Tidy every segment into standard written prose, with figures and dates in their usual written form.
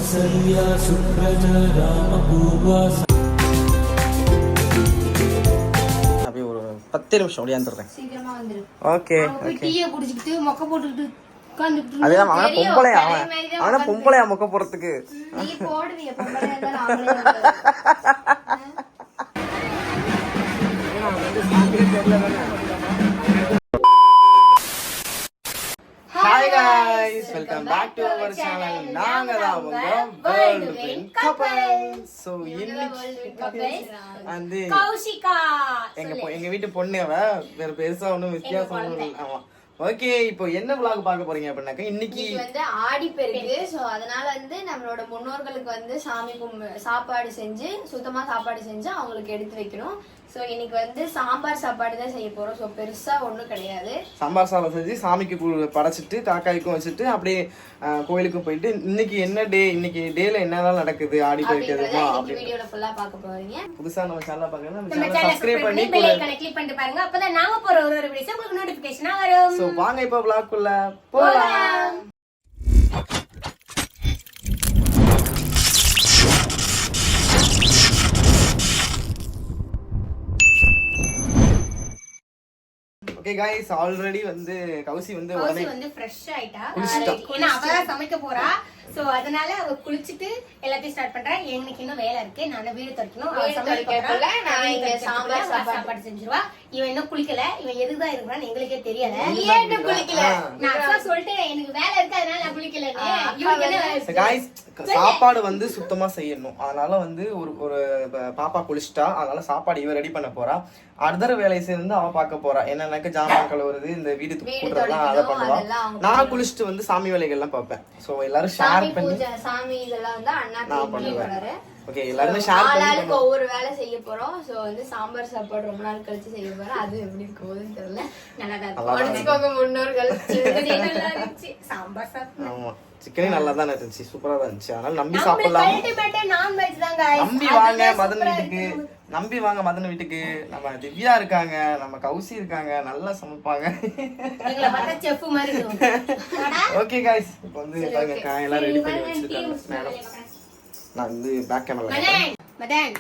கௌசல்யா சுப்ரஜா ராமபூர்வா. அப்படியே ஒரு 10 நிமிஷம் ஓடியாந்துடுறேன். சீக்கிரமா வந்துரு. ஓகே போய் டீயை குடிச்சிட்டு மொக்க போட்டுக்கிட்டு உட்கார்ந்துட்டு அதுதான் அவன பொம்பளையா மொக்க போறதுக்கு நீ போடுவிய பொம்பளையா இருந்தாலும் ஆம்பளையா இருந்தாலும். Hi guys, welcome back to our channel. நாங்க தான் உங்க World Win Couples. So இன்னைக்கு வந்து கௌஷிகா எங்க வீட்டு பொண்ணு அவ வேற பெருசா ஒண்ணும் வித்தியாசம் ஒண்ணும் இல்ல. ஆமா. ஓகே, இப்போ என்ன vlog பார்க்க போறீங்க அப்படினாக்க இன்னைக்கு வந்து ஆடி பெருக்கு. சோ அதனால வந்து நம்மளோட முன்னோர்களுக்கு வந்து சாமி சாப்பாடு செஞ்சு சுத்தமா சாப்பாடு செஞ்சு அவங்களுக்கு எடுத்து வைக்கணும். சோ இன்னைக்கு வந்து சாம்பார் சாப்பாடு தான் செய்ய போறோம். சோ பெருசா ஒண்ணும் கிடையாது. சாம்பார் சாதம் செஞ்சு சாமிக்கு படைச்சிட்டு காக்காய்க்கும் வச்சுட்டு அப்படியே கோயிலுக்கும் போயிட்டு இன்னைக்கு என்ன டே, இன்னைக்கு டேல என்னெல்லாம் நடக்குது ஆடி பெருக்கிறதுமா அப்படி வீடியோல ஃபுல்லா பார்க்க போறீங்க. புதுசா நம்ம சேனலை பார்க்கணும், நம்ம சேனலை சப்ஸ்கிரைப் பண்ணி பெல் ஐகானை கிளிக் பண்ணிட்டு பாருங்க. அப்பதான் நாங்க போற ஒரு வீடியோஸ் உங்களுக்கு நோட்டிபிகேஷனா வரும். சோ வாங்க இப்போ vlog குள்ள போலாம். ஓகே गाइस, ஆல்ரெடி வந்து கௌசி வந்து ஃப்ரெஷ் ஆயிட்டா. ஏன்னா அவ சமைக்க போறா. சோ அதனால அவ குளிச்சிட்டு எல்லாத்தையும் ஸ்டார்ட் பண்றா. எனக்கு இன்னும் வேலை இருக்கு. நான் வீடு துடைக்கணும். அவ சமைக்கறதுல நான் இங்க சாம்பார் சாப்பாடு செஞ்சிருவா. இவன் இன்னும் குளிக்கல. இவன் எதுதான் இருக்கறான்னு எங்களுக்கே தெரியல. ஏன் இன்னும் குளிக்கல? நான் அப்பா சொல்லிட்டேன் எனக்கு வேலை இருக்கு அதனால நான் குளிக்கலன்னு. गाइस, சாப்பாடு வந்து சுத்தமா செய்யணும். அதனால வந்து ஒரு பாப்பா குளிச்சிட்டா. அதனால சாப்பாடு இவ ரெடி பண்ண போறா. அதர் வேலையை சேர்ந்து அவ பார்க்க போறா. என்னன்னாக்க ஜாமான் கழுவுறது, இந்த வீடு கூட்டுறதுலாம் அதை பண்ணுவா. நான் குளிச்சுட்டு வந்து சாமி வேலைகள்லாம் பார்ப்பேன். சோ எல்லாரும் ஷேர் பண்ணி சாமி இதெல்லாம் வந்து அண்ணா பண்ணுவாரு. ஓகே, எல்லாரும் ஷேர் பண்ணி ஆளாளுக்கு ஒவ்வொரு வேலை செய்ய போறோம். சோ வந்து சாம்பார் சாப்பாடு ரொம்ப நாள் கழிச்சு செய்ய போறோம். அது எப்படி இருக்கும்னு தெரியல. நல்லா தான் இருக்கும். முன்னோர்கள் நல்லா இருந்துச்சு சாம்பார் சாப்பாடு. ஆமா, சிக்கனே நல்லா தான் இருந்துச்சு, சூப்பரா தான் இருந்துச்சு. அதனால நம்பி சாப்பிடலாம். நம்பி வாங்க மதன் வீட்டுக்கு, நம்பி வாங்க மதன் வீட்டுக்கு. நம்ம திவ்யா இருக்காங்க, நம்ம கௌசி இருக்காங்க, நல்லா சமைப்பாங்க. ஓகே गाइस, இப்போ வந்து பாருங்க காயெல்லாம் ரெடி பண்ணி வச்சிருக்காங்க மேடம். நான் வந்து பேக் கேமரா மதன்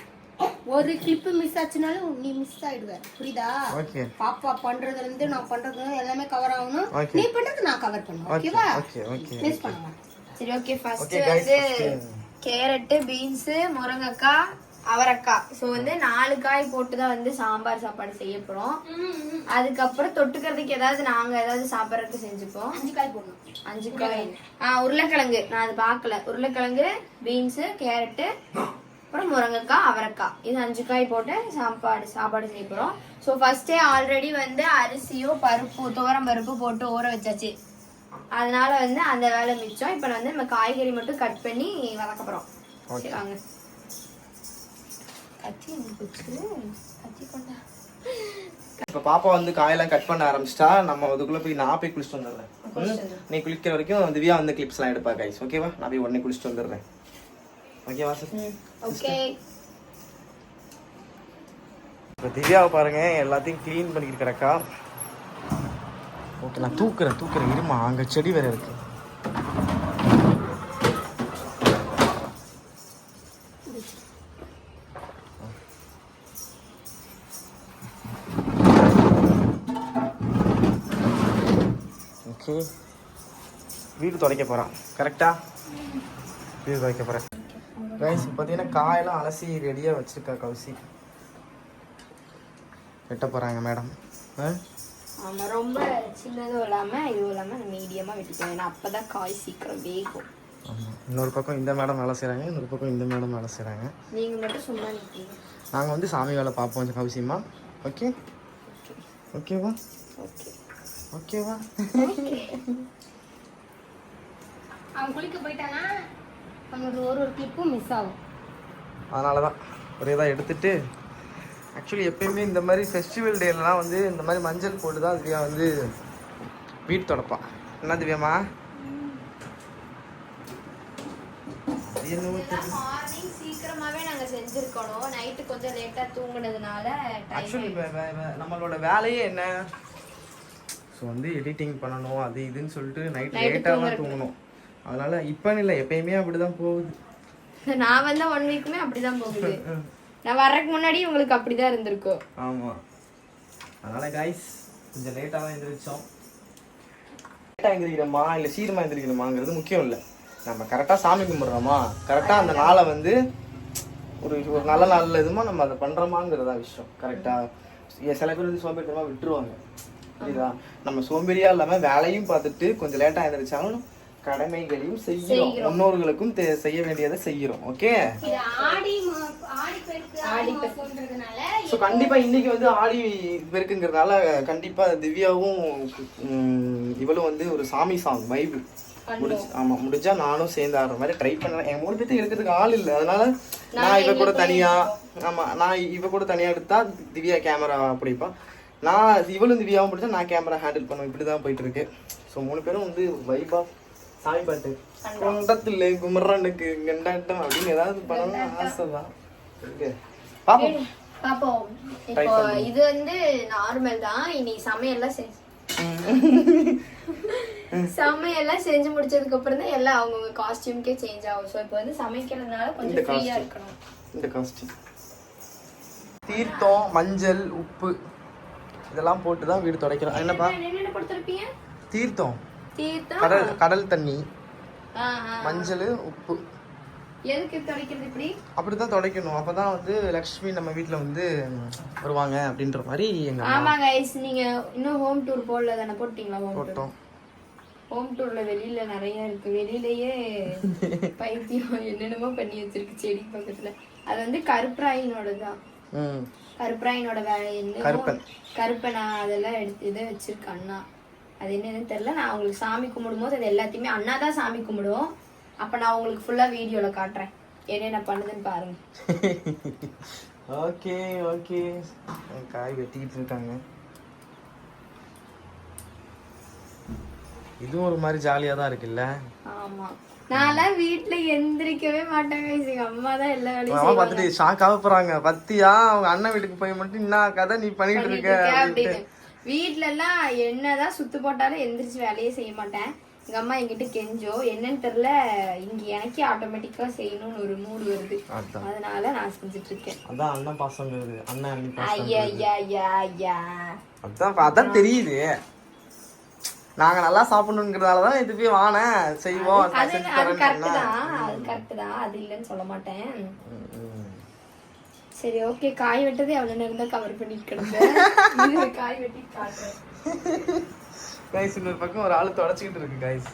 ஒரு கிளிப் மிஸ் ஆச்சுனாலும் நீ மிஸ் ஆயிடுவ, புரியுதா? ஓகே, பாப்பா பண்றதுல இருந்து நான் பண்றது எல்லாமே கவர் ஆகணும். நீ பண்றது நான் கவர் பண்ணுவேன். ஓகேவா? ஓகே ஓகே, மிஸ் பண்ணாம. சரி ஓகே. ஃபர்ஸ்ட் வந்து கேரட், பீன்ஸ், முருங்கைக்காய், அவரைக்காய். சோ வந்து 4 காய் போட்டு தான் வந்து சாம்பார் சாப்பாடு செய்ய போறோம். அதுக்கப்புறம் தொட்டுக்கிறதுக்கு நாங்க ஏதாவது சாப்பிடறதுக்கு செஞ்சுப்போம். 5 காய் போடணும். 5 காய். உருளைக்கிழங்கு நான் அது பாக்கல. உருளைக்கிழங்கு, பீன்ஸ், கேரட், அப்புறம் முருங்கைக்காய், அவரைக்காய். இது 5 காய் போட்டு சாப்பாடு செய்ய போறோம். ஸோ ஃபர்ஸ்டே ஆல்ரெடி வந்து அரிசியோ பருப்பு துவரம் பருப்பு போட்டு ஊற வச்சாச்சு. அதனால வந்து அந்த வேலை மிச்சம். இப்போ வந்து நம்ம காய்கறி மட்டும் கட் பண்ணி வதக்க போறோம். சரி வாங்க. கத்தி கொண்டா. இப்ப பாப்பா வந்து காயெல்லாம் கட் பண்ண ஆரம்பிச்சிட்டா. நம்ம அதுக்குள்ள போய் நான் போய் குளிச்சுட்டு வந்துடுறேன். நீ குளிக்கிற வரைக்கும் திவ்யா வந்து கிளிப்ஸ் எல்லாம் எடுப்பா गाइस. ஓகேவா? நான் போய் உடனே குளிச்சுட்டு வந்துடுறேன். ஓகேவா சார்? ஓகே. இப்போ திவ்யாவை பாருங்க எல்லாத்தையும் க்ளீன் பண்ணிக்கிட்டு கிடக்கா. ஓகே, நான் தூக்குறேன் இருமா, அங்கே செடி வேற இருக்கு. ஓகே, வீடு துடைக்க போகிறான். கரெக்டா? வீடு துடைக்க போகிறேன் गाइस. பார்த்தீங்கன்னா காயெல்லாம் அலசி ரெடியாக வச்சுருக்கா கௌசி. வெட்ட போகிறாங்க மேடம். ஆமா, ரொம்ப சின்னதும் இல்லாம இதுவும் இல்லாம மீடியமா வெட்டிக்கலாம். ஏன்னா அப்பதான் காய் சீக்கிரம் வேகும். ஆமாம், இன்னொரு பக்கம் இந்த மேடம் வேலை செய்கிறாங்க, இன்னொரு பக்கம் இந்த மேடம் வேலை செய்கிறாங்க. நீங்க மட்டும் சும்மா நிற்கீங்க. நாங்கள் வந்து சாமி வேலை பார்ப்போம் கௌசியம்மா. ஓகே ஓகேவா? ஓகேவா? அவன் குளிக்க போயிட்டானா நம்மளுக்கு ஒரு கிளிப்பும் மிஸ் ஆகும். அதனால தான் ஒரே தான் எடுத்துட்டு. ஆக்சுவலி எப்பயுமே இந்த மாதிரி ஃபெஸ்டிவல் டேலாம் வந்து இந்த மாதிரி மஞ்சள் போட்டு தான் திவ்யா வந்து வீட்டு தொடப்பான். என்ன திவ்யாமா? மார்னிங் சீக்கிரமாவே நாங்க செஞ்சிருக்கணும். நைட்டு கொஞ்சம் லேட்டா தூங்குனதுனால ஆக்சுவலி நம்மளோட வேலையே என்ன, ஸோ வந்து எடிட்டிங் பண்ணணும் அது இதுன்னு சொல்லிட்டு நைட் லேட்டாக தான் தூங்கணும். அதனால இப்பன்னு இல்லை, எப்பயுமே அப்படிதான் போகுது. நான் வந்த 1 வீக்குமே அப்படிதான் போகுது. நான் வர்றதுக்கு முன்னாடி உங்களுக்கு அப்படிதான் இருந்திருக்கும். ஆமா. அதனால கைஸ் கொஞ்சம் லேட்டா தான் எந்திரிச்சோம். லேட்டா எந்திரிக்கிறோமா இல்ல சீக்கிரமா எந்திரிக்கிறோமாங்கிறது முக்கியம் இல்லை. நம்ம கரெக்டா சாமி கும்பிடுறோமா, கரெக்டா அந்த நாளை வந்து ஒரு நல்ல நாள்ல எதுமா நம்ம அதை பண்றோமாங்கிறதா விஷயம். கரெக்டா சில பேர் வந்து சோம்பேறித்தனமா விட்டுருவாங்க. புரியுதா? நம்ம சோம்பேறியா இல்லாம வேலையும் பார்த்துட்டு கொஞ்சம் லேட்டா எந்திரிச்சாலும் கடமைகளையும் செய்கிறோம், முன்னோர்களுக்கும் செய்ய வேண்டியதை செய்கிறோம். ஓகே. ஸோ கண்டிப்பா இன்னைக்கு வந்து ஆடி பெருக்குங்கிறதுனால கண்டிப்பா திவ்யாவும் இவளும் வந்து ஒரு சாமி சாங் வைபு முடிஞ்சா நானும் சேர்ந்து ஆடுற மாதிரி ட்ரை பண்ணேன். என் 3 பேர்த்து எடுக்கிறதுக்கு ஆள் இல்லை, அதனால நான் இவ கூட தனியா எடுத்தா திவ்யா கேமரா பிடிப்பா, நான் இவளும் திவ்யாவும் பிடிச்சா நான் கேமரா ஹேண்டில் பண்ணுவேன். இப்படிதான் போயிட்டு இருக்கு. ஸோ 3 பேரும் வந்து வைபா சாமி பாட்டு கொண்டத்துல குமரனுக்கு கண்டாட்டம் அப்படின்னு ஏதாவது பண்ணணும்னு ஆசைதான். பாப்போம். இப்போ இது வந்து நார்மல் தான். இனி சமையல்லாம் செஞ்சு முடிச்சதுக்கு அப்புறம் தான் எல்லாம் அவங்கவுங்க காஸ்டியூம்க்கே சேஞ்ச் ஆகும். ஸோ இப்போ வந்து சமைக்கிறதுனால கொஞ்சம் ஃப்ரீயா இருக்கணும். இந்த காஸ்டியூம் தீர்த்தம், மஞ்சள், உப்பு இதெல்லாம் போட்டு தான் வீடு துடைக்கிறோம். என்னப்பா கொடுத்துருப்பீங்க? தீர்த்தம், கடல் தண்ணி, மஞ்சள், உப்பு. எதுக்கு துடைக்கிறது? இப்படி அப்படிதான் துடைக்கணும். அப்பதான் வந்து லக்ஷ்மி நம்ம வீட்டுல வந்து வருவாங்க அப்படின்ற மாதிரி எங்க. ஆமா கைஸ், நீங்க இன்னும் ஹோம் டூர் போடல தானே? போட்டீங்களா? போட்டோம். ஹோம் டூர்ல வெளியில நிறைய இருக்கு. வெளியிலயே பைத்தியம் என்னென்னமோ பண்ணி வச்சிருக்கு செடி பக்கத்துல. அது வந்து கருப்பராயனோட தான். கருப்பராயனோட வேலை என்ன? கருப்பனா அதெல்லாம் எடுத்து இதை வச்சிருக்கு அண்ணா. அது என்னன்னு தெரியல. நான் உங்களுக்கு சாமி கும்பிடும் போது அது எல்லாத்தையுமே அண்ணா தான் சாமி கும்பிடுவோம். அப்ப நான் உங்களுக்கு ஃபுல்லா வீடியோல காட்டுறேன் என்னென்ன பண்ணுதுன்னு பாருங்க. Okay okay. காய் வெட்டிட்டு இருக்காங்க. இதுவும் ஒரு மாதிரி ஜாலியா தான் இருக்குல்ல? ஆமா. நான்லாம் வீட்டுல எந்திரிக்கவே மாட்டேங்க. எங்க அம்மா தான் எல்லா வேலையும் செய்வாங்க. பார்த்துட்டு ஷாக் ஆக போறாங்க. பத்தியா அவங்க அண்ணன் வீட்டுக்கு போய் மட்டும் என்ன கதை நீ பண்ணிட்டு இருக்க அப்படின்னு. வீட்டுல எல்லாம் என்னதான் சுத்து போட்டாலும் எந்திரிச்சு வேலையே செய்ய மாட்டேன். எங்க அம்மா என்கிட்ட கெஞ்சோ என்னன்னு தெரியல, இங்க எனக்கே ஆட்டோமேட்டிக்கா செய்யணும்னு ஒரு மூடு வருது. அதனால நான் செஞ்சுட்டு இருக்கேன். அதான் அண்ணன் பாசங்கிறது. அண்ணன் அதான் தெரியுது. நாங்க நல்லா சாப்பிடணுங்கிறதாலதான் இது போய் வாங்க செய்வோம். அது கரெக்ட் தான், அது இல்லைன்னு சொல்ல மாட்டேன். சரி ஓகே. காய் வெட்டது எவ்வளவு நேரம் தான் கவர் பண்ணிட்டு கிடந்தேன். காய் வெட்டி காட்டுறேன். கைஸ் இன்னொரு பக்கம் ஒரு ஆளு தொடச்சிக்கிட்டு இருக்கு கைஸ்.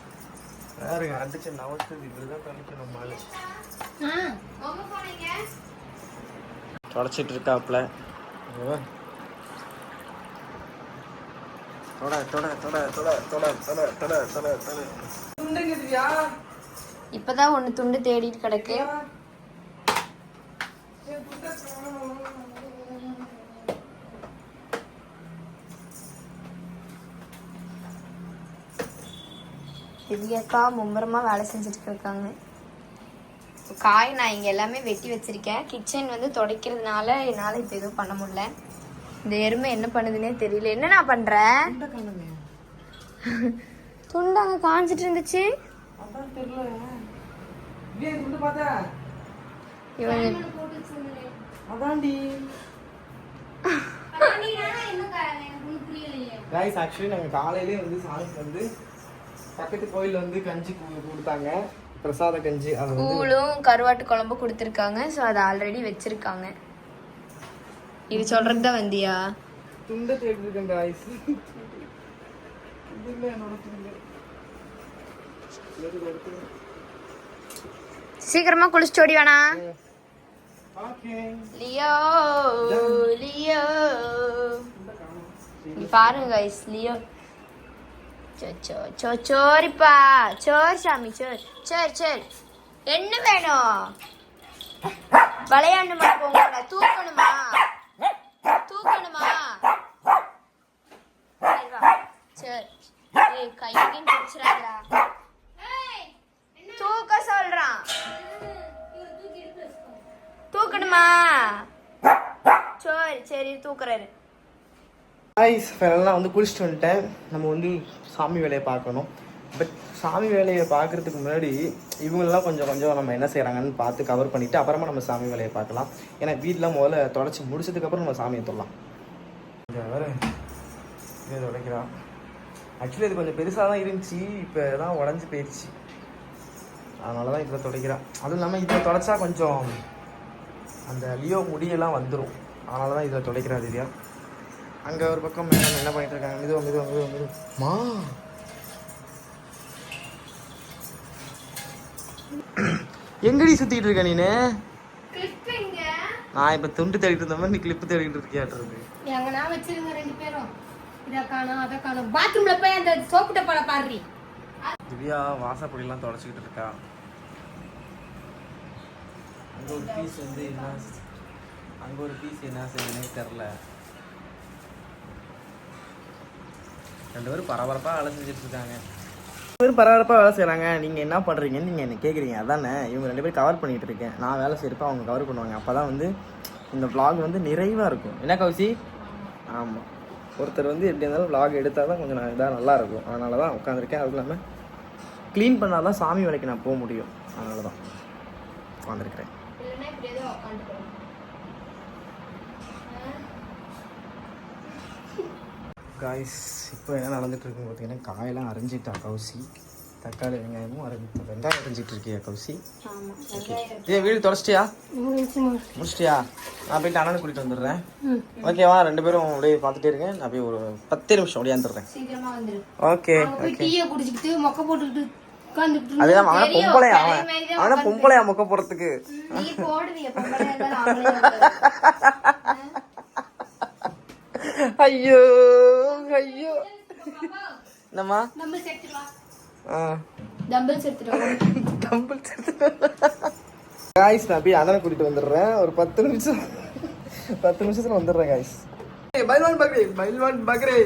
பாருங்க அடிச்சு நவத்துது. இப்படிதான் தொடக்கணும். ஆளு தொடச்சிட்டு இருக்காப்ல. இப்பதான் ஒண்ணு துண்டு தேடிட்டு கிடக்கு. திவ்யாக்கா மும்பரமா வேலை செஞ்சுட்டு இருக்காங்க. காய் நான் இங்க எல்லாமே வெட்டி வச்சிருக்கேன். கிச்சன் வந்து துடைக்கிறதுனால என்னால இப்ப எதுவும் பண்ண முடியல. இந்த எருமை என்ன பண்ணுதுன்னே தெரியல. என்ன நான் பண்றேன்? துண்டு அங்க காஞ்சிட்டு இருந்துச்சு. நாங்க காலையிலே வந்து சாமிக்கு வந்து பக்கத்து கோயில்ல வந்து கஞ்சி கொடுத்தாங்க, பிரசாத கஞ்சி. கூழும் கருவாட்டு குழம்பு கொடுத்துருக்காங்க. ஸோ அதை ஆல்ரெடி வச்சிருக்காங்க. இது சொல்றதுதான் வந்தியா? துண்டை தேடிருக்கேன் காய்ஸ். சீக்கிரமா குளிச்சுட்டு ஓடி வேணா. லியோ லியோ பாருங்க கைஸ். லியோ சோரிப்பா. சோர் சாமி சோர் சோர் சோர். என்ன வேணும்? விளையாண்டு போங்க. தூக்கணுமா? சரி கையும் பிடிச்சிடாதா. தூக்க சொல்றான். தூக்கணுமா? சரி சரி தூக்குறாரு. வந்து குளிச்சுட்டு வந்துட்டேன். நம்ம வந்து சாமி வேலையை பார்க்கணும். பட் சாமி வேலையை பார்க்குறதுக்கு முன்னாடி இவங்களெலாம் கொஞ்சம் நம்ம என்ன செய்கிறாங்கன்னு பார்த்து கவர் பண்ணிவிட்டு அப்புறமா நம்ம சாமி வேலையை பார்க்கலாம். ஏன்னா வீட்டில் முதல்ல தொடச்சி முடிச்சதுக்கப்புறம் நம்ம சாமியை தொடலாம். கொஞ்சம் வேறு இதை துடைக்கிறான். ஆக்சுவலி இது கொஞ்சம் பெருசாக தான் இருந்துச்சு, இப்போ தான் உடஞ்சி போயிடுச்சு. அதனால தான் இதில் துடைக்கிறான். அதுவும் இல்லாமல் இதில் துடைச்சா கொஞ்சம் அந்த லியோ முடியெல்லாம் வந்துடும். அதனால தான் இதில் துடைக்கிறா திவ்யா. அங்கே ஒரு பக்கம் மேடம் என்ன பண்ணிட்டு இருக்காங்க. மெதுவாக மா எங்கடி சுத்திட்டு இருக்க நீனு? நான் இப்ப துண்டு தேடிட்டு இருந்த மாதிரி நீ கிளிப்பு தேடிட்டு இருக்கியாட்டு. எங்கனா வச்சிருங்க ரெண்டு பேரும். இத காணோம் அத காணோம். பாத்ரூம்ல போய் அந்த சோப்பு டப்பால பாருடி. திவ்யா வாசப்படிலாம் தொடச்சிக்கிட்டு இருக்கா. அங்க ஒரு பீஸ் வந்து என்ன செய்யணும்னே தெரியல. ரெண்டு பேரும் பரபரப்பா வேலை செஞ்சுட்டு இருக்காங்க. பரபரப்பாக வேலை செய்கிறாங்க. நீங்கள் என்ன பண்ணுறீங்கன்னு நீங்கள் என்ன கேட்குறீங்க. அதானே இவங்க ரெண்டு பேரும் கவர் பண்ணிகிட்டு இருக்கேன். நான் வேலை செய்கிறப்ப அவங்க கவர் பண்ணுவாங்க. அப்போ தான் வந்து இந்த vlog வந்து நிறைவாக இருக்கும். என்ன கௌசி? ஆமாம், ஒருத்தர் வந்து எப்படி இருந்தாலும் vlog எடுத்தால் தான் கொஞ்சம் இதாக நல்லாயிருக்கும். அதனால தான் உட்காந்துருக்கேன். அதுவும் இல்லாமல் க்ளீன் பண்ணால் தான் சாமி வேலைக்கு நான் போக முடியும். அதனால தான் உட்காந்துருக்கிறேன். காய்ஸ், இப்போ என்ன நடந்துட்டுருக்குன்னு பார்த்தீங்கன்னா காயெல்லாம் அரைஞ்சிட்டா கௌசி. தக்காளி வெங்காயமும் வெங்காயம் அரைஞ்சிட்டு இருக்கியா கௌசி? ஏன் வீடு தொடச்சிட்டியா? முடிச்சிட்டியா? நான் போயிட்டு அண்ணனை கூட்டிகிட்டு வந்துடுறேன். ஓகேவா? ரெண்டு பேரும் அப்படியே பார்த்துட்டே இருங்க. நான் போய் ஒரு 10 நிமிஷம் அப்படியே வந்துடுறேன். Okay okay. அதுதான் அவனை பொம்பளையா, அவனை பொம்பளையா மொக்க போடுறதுக்கு. ஐயோ ஐயோ. என்னம்மா? காய்ஸ், நான் போய் அண்ணனை கூட்டிட்டு வந்துடுறேன். ஒரு 10 நிமிஷத்துல வந்துடுறேன் காய்ஸ். பைல்வான் பக்ரே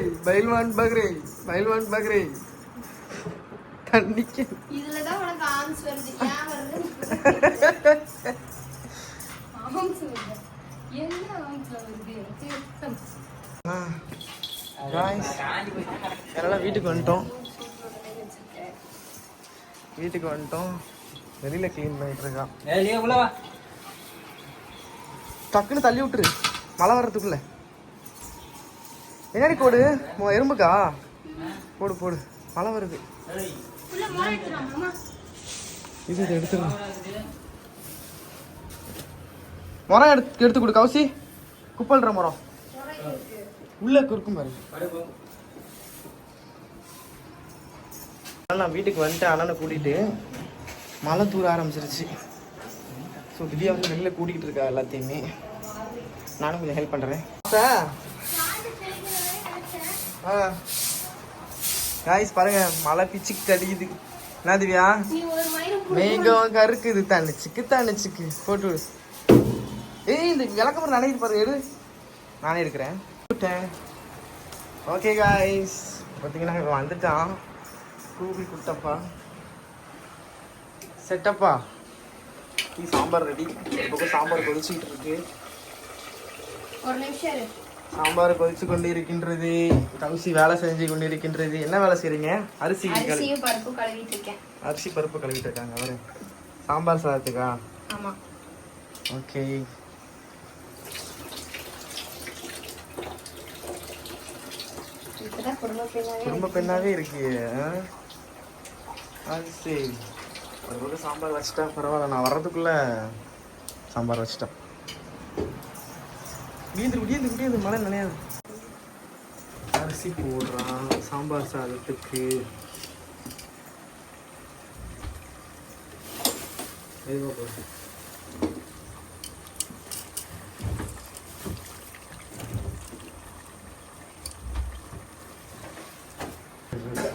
தண்ணிக்கு இதுலதான் உனக்கு ஆன்ஸ் வருது. ஏன் வருது? என்ன ஆன்ஸ் வருது? எல்லாம் வீட்டுக்கு வந்துட்டோம். வெளியில கிளீன் பண்ணிட்டு இருக்கான். டக்குன்னு தள்ளி விட்டுரு மழை வர்றதுக்குள்ள. என்னடி கோடு எறும்புக்கா? போடு மழை வருது. இது எடுத்துருங்க. மரம் எடுத்து கொடு கௌசி. குப்பல்ற மரம் உள்ள இருக்கும் பாரு. நான் வீட்டுக்கு வந்துட்டு அண்ணனை கூட்டிட்டு மழை தூர ஆரம்பிச்சிருச்சு. ஸோ திவ்யா வந்து வெளியில் கூட்டிகிட்டு இருக்கா எல்லாத்தையுமே. நானும் கொஞ்சம் ஹெல்ப் பண்ணுறேன். காய்ஸ் பாருங்க, மழை பிச்சுக்கு அடிக்குது. என்ன திவ்யா? மேகம் கருக்குது. தண்ணிச்சுக்கு போட்டு விடு. ஏய், இந்த விளக்கப்புறம் நினைக்கிட்டு பாருங்க. எடு, நானே இருக்கிறேன். ஓகே காய்ஸ், பார்த்தீங்கன்னா இப்போ வந்துட்டான். கூகுள் குட்டப்பா செட்டப்பா. சாம்பார் ரெடி. இப்போ சாம்பார் கொதிச்சுக்கிட்டு இருக்கு. ஒரு நிமிஷம். சாம்பார் கொதிச்சு கொண்டு இருக்கின்றது. கௌசி வேலை செஞ்சு கொண்டு இருக்கின்றது. என்ன வேலை செய்றீங்க? அரிசி பருப்பு கழுவிட்டு இருக்கேன். அரிசி பருப்பு கழுவிட்டு இருக்காங்க. அவரு சாம்பார் சாதத்துக்கா? ஆமா. ஓகே. குடும்ப பெண்ணாவே இருக்கு. அது சரி. ஒரு சாம்பார் வச்சுட்டா பரவாயில்ல. நான் வர்றதுக்குள்ள சாம்பார் வச்சுட்டேன். விடியது மழை நினையாது. அரிசி போடுறான் சாம்பார் சாதத்துக்கு.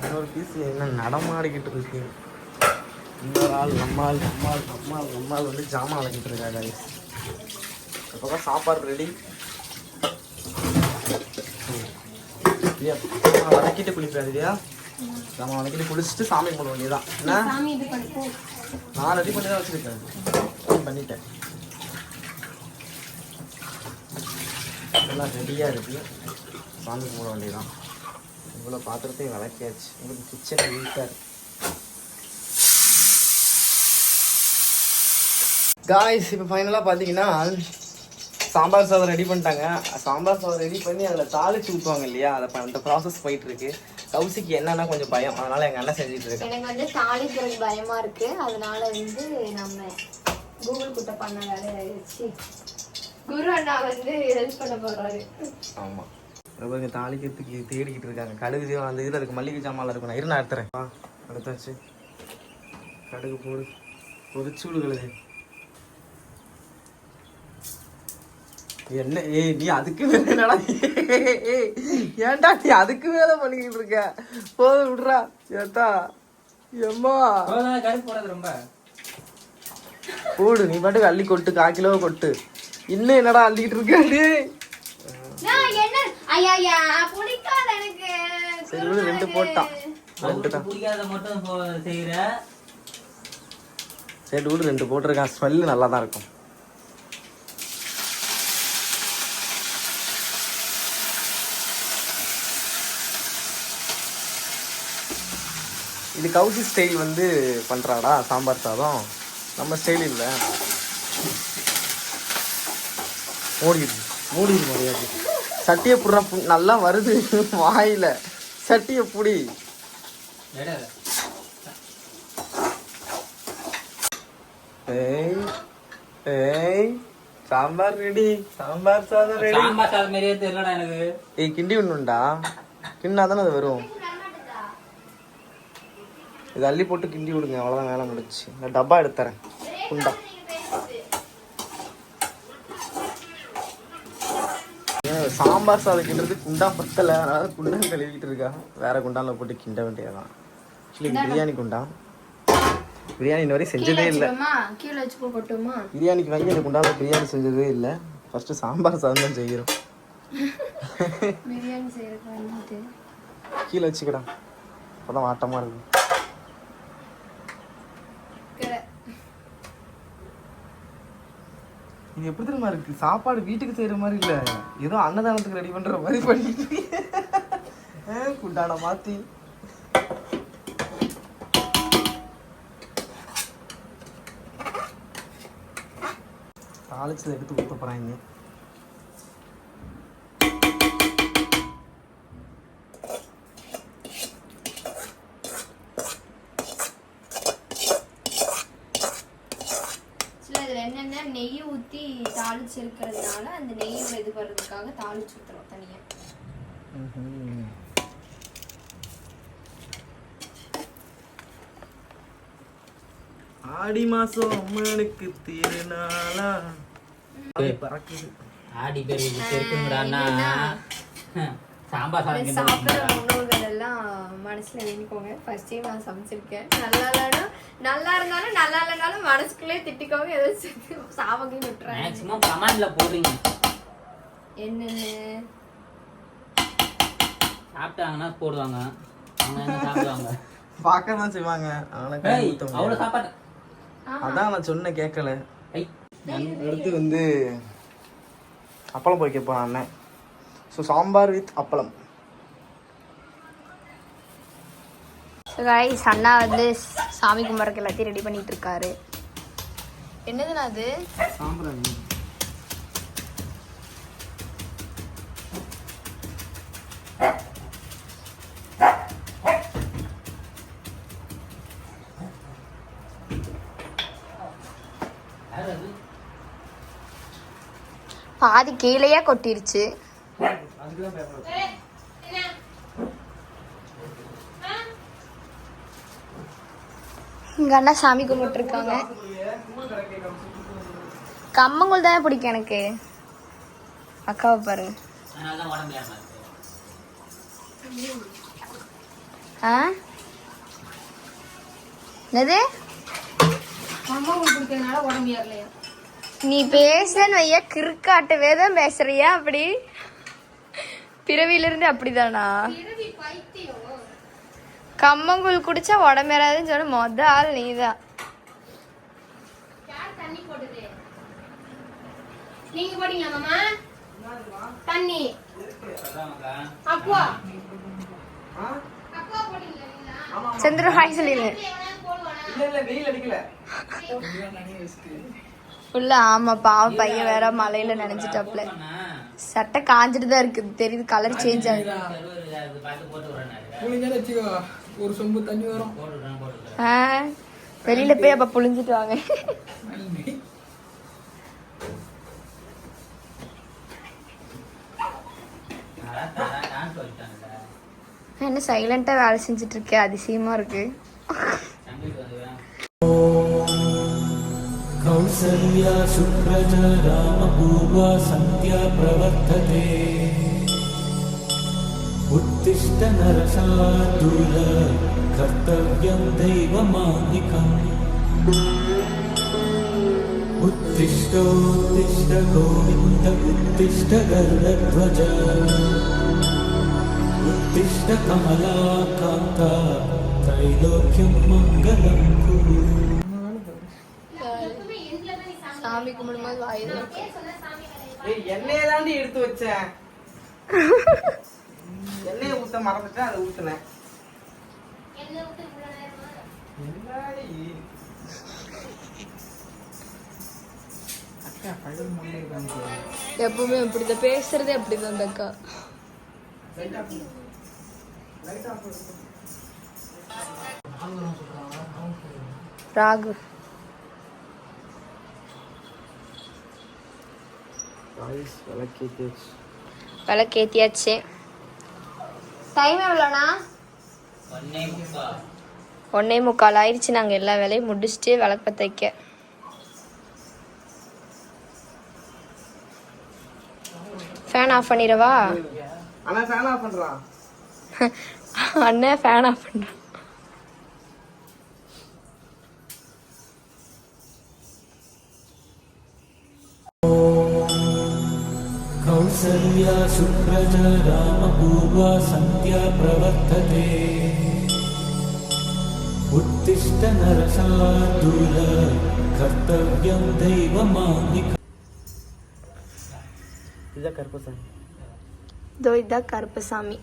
இன்னொரு பீஸ் என்ன நடமாடிக்கிட்டு இருக்கு. இன்னொரு ஆள் நம்மால் வந்து ஜாமான் வளர்க்கிட்டு இருக்கா காய்ஸ். இப்போ சாப்பாடு ரெடி. வதக்கிட்டு குளிப்பேன் இல்லையா? நம்ம வதக்கிட்டு குளிச்சுட்டு சாமி கும்பிட வேண்டியதான். என்ன நான் ரெடி பண்ணி தான் வச்சுருக்கேன். பண்ணிட்டேன். எல்லாம் ரெடியாக இருக்குது. சாமி கும்பிட வேண்டியதான். இவ்வளோ பாத்திரத்தையும் விளக்கியாச்சு. உங்களுக்கு கிச்சன் வீட்டாக காய்ஸ் இப்போ ஃபைனலாக பார்த்தீங்கன்னா சாம்பார் சாதம் ரெடி பண்ணிட்டாங்க. சாம்பார் சாதம் ரெடி பண்ணி அதில் தாளிச்சு ஊற்றுவாங்க இல்லையா, அதை அந்த ப்ராசஸ் போயிட்டுருக்கு. கௌசிக்கு என்னன்னா கொஞ்சம் பயம், அதனால எங்கள் அண்ணன் செஞ்சுட்டு இருக்கேன். எனக்கு வந்து தாளிக்கிறது பயமா இருக்கு, அதனால வந்து நம்ம கூகுள் கிட்ட பண்ண வேலையை வச்சு குரு அண்ணா வந்து ஹெல்ப் பண்ண போறாரு. ஆமாம், ரொம்ப தாளிக்கிறதுக்கு தேடிக்கிட்டு இருக்காங்க. கடுகு அந்த இதில் அதுக்கு மல்லிகை சாமான்லாம் இருக்கும். நான் நான் எடுத்துறேன். எடுத்தாச்சு. கடுகு போடு, பொரிச்சு விடுகிறது. என்ன நீ அதுக்கு மேல என்னடா, ஏன்டா நீ அதுக்கு மேல பண்ணிக்கிட்டு இருக்க? போது விடுறா ஏத்தா. எம்மா ரொம்ப போடு, நீ பாட்டுக்கு அள்ளி கொட்டு, 1/4 கிலோ கொட்டு. இன்னும் என்னடா அள்ளிக்கிட்டு இருக்காரு? சரி விடு, 2 போட்டான். 2 தான். சரி விடு, 2 போட்டிருக்கான். ஸ்மெல்லு நல்லா தான் இருக்கும். இது கௌசி ஸ்டைல் வந்து பண்ணுறாடா சாம்பார் சாதம், நம்ம ஸ்டைல் இல்லை. மூடிடு மரியாதை. சட்டியை புடுறா, நல்லா வருது வாயில். சட்டியை புடி. ஏய் ஏய், சாம்பார் ரெடி, சாம்பார் சாதம் ரெடி. சாம்பார் சாதம் மாதிரியே தெரியலடா எனக்கு. ஏய் கிண்டி ஒண்ணுண்டா, கிண்ணா தானே அது வரும். இது அள்ளி போட்டு கிண்டி விடுங்க, அவ்வளோதான் வேலை முடிச்சு. நான் டப்பா எடுத்துறேன், குண்டா. சாம்பார் சாதம் கிண்டுறது குண்டா பத்தலை, அதனால குண்டா கழுவிக்கிட்டு இருக்கா. வேற குண்டால போட்டு கிண்ட வேண்டியதான். ஆக்சுவலி பிரியாணி குண்டா. பிரியாணி இன்ன வரையும் செஞ்சதே இல்லை. பிரியாணிக்கு வாங்கி இந்த குண்டால பிரியாணி செஞ்சதே இல்லை. ஃபர்ஸ்ட் சாம்பார் சாதம் தான் செய்கிறோம். கீழே வச்சுக்கடா, அப்போதான் வாட்டமாக இருக்கும். இது எப்படி தெரியுமா இருக்கு? சாப்பாடு வீட்டுக்கு செய்யற மாதிரி இல்ல, ஏதோ அன்னதானத்துக்கு ரெடி பண்ற மாதிரி பண்ணிட்டு குண்டான மாத்தி. தாளிச்சதை எடுத்து ஊத்த போறாங்க. என்னென்ன நெய் ஊற்றி தாளிச்சு இருக்கிறதுனால அந்த நெய்யோட இது வர்றதுக்காக தாளிச்சு ஊற்றுறோம் தனியாக. ஆடி மாசம் அம்மனுக்கு திருநாளா பறக்குது. ஆடி பேர் இருக்குங்கடாண்ணா. சாம்பார் சாதம் சாப்பிட்ற உணவுகள் எல்லாம் மனசுல வேண்டிக்கோங்க. ஃபர்ஸ்ட் டைம் நான் சமைச்சிருக்கேன். நல்லா இருந்தாலும் நல்லா இல்லைனாலும் மனசுக்குள்ளே திட்டிக்கோங்க. ஏதோ சாவகையும் விட்டுறாங்க. மேக்ஸிமம் கமெண்ட்ல போடுறீங்க என்னென்ன சாப்பிட்டாங்கன்னா போடுவாங்க, அவங்க என்ன சாப்பிடுவாங்க பார்க்க தான் செய்வாங்க. அவ்வளோ சாப்பாடு அதான் நான் சொன்ன கேட்கல. அடுத்து வந்து அப்பளம் பொரிக்க போறான் அண்ணன். ஸோ சாம்பார் வித் அப்பளம். கைஸ், அண்ணா வந்து சாமி கும்பிட்றதுக்கு எல்லாத்தையும் ரெடி பண்ணிட்டு இருக்காரு. என்னதுண்ணா அது? சாம்பார். பாதி கீழேயே கொட்டிருச்சு. இங்க அண்ணா சாமி கும்பிட்டு இருக்காங்க. கம்மங்கூழ் தானே பிடிக்கும் எனக்கு. அக்காவை பாருங்க. என்னது? கம்மங்கூழ் பிடிக்கிறதுனால உடம்பு ஏறலையா? நீ பேசுறன்னு வைய, கிறுக்காட்டவே தான் பேசுறியா? அப்படி பிறவியிலிருந்து அப்படிதானா? கம்மங்கூழ் குடிச்சா உடம்பேறாதுன்னு சொன்ன மொத ஆள் நீதான். நீங்க போட்டீங்களா மாமா தண்ணி? அப்பா சந்திர ஹாய் சொல்லிடுங்க. இல்ல வெயில் அடிக்கல. ஃபுல்லா ஆமா பாவம் பையன் வேற மலையில நினைச்சிட்டாப்ல. சட்டை காஞ்சிட்டு தான் இருக்குது தெரியுது, கலர் சேஞ்ச் ஆகுது. ஒரு சொம்பு தண்ணி வரும். வெளியில போய் அப்ப புளிஞ்சிட்டு வாங்க. என்ன சைலண்டா வேலை செஞ்சுட்டு இருக்க, அதிசயமா இருக்கு. கௌசல்யா சுப்ரஜா ராமபூர்வா சந்தியா பிரவர்த்ததே உத்திஷ்ட நரசார்தூல கர்த்தவ்யம் தெய்வமானிகம் உத்திஷ்டோத்திஷ்ட கோவிந்த உத்திஷ்ட கருடத்வஜ உத்திஷ்ட கமலாகாந்தா தைலோக்கியம் மங்களம் குரு. சாமி கும்பிடும்போது வாயுது. எண்ணெயை தாண்டி எடுத்து வச்சேன், எண்ணெயை ஊத்த மறந்துட்டேன், அதை ஊத்துனேன். எப்பவுமே இப்படிதான் பேசுறதே அப்படிதான் அந்த அக்கா. ராகு விளக்கேத்தியாச்சு. டைம் எவ்வளோண்ணா? 1:45 ஆயிடுச்சு. நாங்கள் எல்லா வேலையும் முடிச்சுட்டு விளக்கு பற்ற வைக்க. ஃபேன் ஆஃப் பண்ணிடவா? அண்ணன் ஃபேன் ஆஃப் பண்றான். அண்ணன் ஃபேன் ஆஃப் பண்றான். கௌசல்யா சுப்ரஜா ராமபூர்வா சந்தியா பிரவர்த்ததே உத்திஷ்ட நரசார்தூல கர்த்தவ்யம் தெய்வமானிகம். இதான் கருப்பசாமி. இதோ இதான் கருப்பசாமி.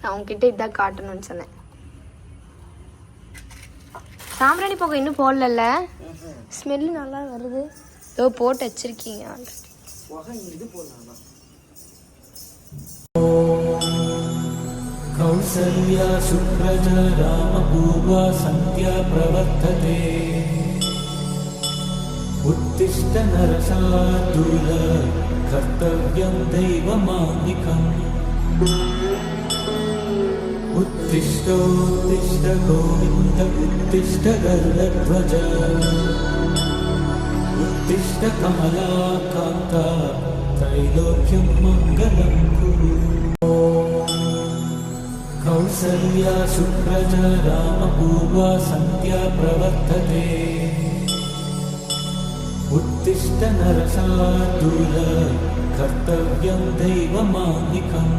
நான் உங்ககிட்ட இதான் காட்டணும்னு சொன்னேன். சாம்பிராணி புகை இன்னும் போடல. ஸ்மெல்லு நல்லா வருது. இதோ போட்டு வச்சிருக்கீங்க. கௌசல்யா சுப்ரஜா ராமபூர்வா சந்தியா பிரவர்த்ததே உத்திஷ்ட நரசார்தூல கர்த்தவ்யம் தெய்வமானிகம் உத்திஷ்டோத்திஷ்ட கோவிந்த உத்திஷ்ட கருடத்வஜ உத்திஷ்ட கமலாகாந்தா தைலோக்கியம் மங்களம் குரு. கௌசல்யா சுப்ரஜா ராமபூர்வா சந்தியா பிரவர்த்ததே உத்திஷ்ட நரசார்தூல கர்த்தவ்யம் தெய்வமானிகம்